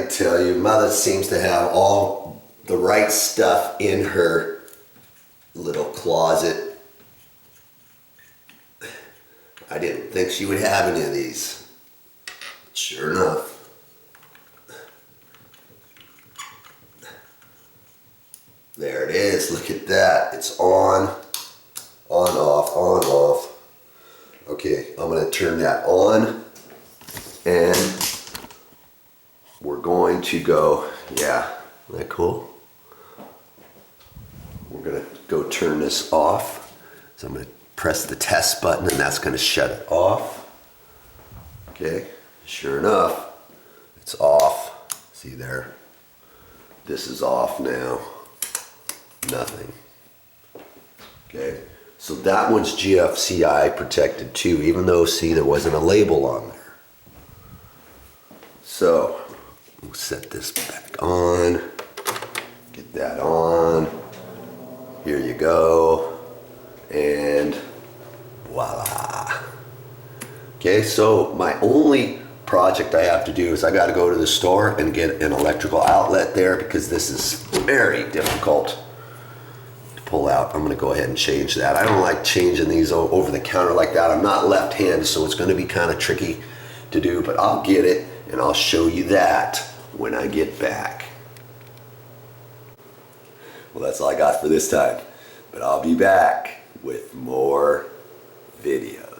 I tell you, Mother seems to have all the right stuff in her little closet. I didn't think she would have any of these. Sure enough. There it is. Look at that. It's on, off, on, off. Okay, I'm going to turn that on. And we're going to go, yeah, isn't that cool? We're going to go turn this off. So I'm going to press the test button and that's going to shut it off. Okay, sure enough, it's off. See there? This is off now. Nothing. Okay, so that one's GFCI protected too, even though, see, there wasn't a label on there. So, we'll set this back on. Get that on. Here you go. And voila. Okay, so my only project I have to do is I got to go to the store and get an electrical outlet there because this is very difficult to pull out. I'm going to go ahead and change that. I don't like changing these over the counter like that. I'm not left-handed, so it's going to be kind of tricky to do, but I'll get it and I'll show you that when I get back. Well, that's all I got for this time, but I'll be back with more videos.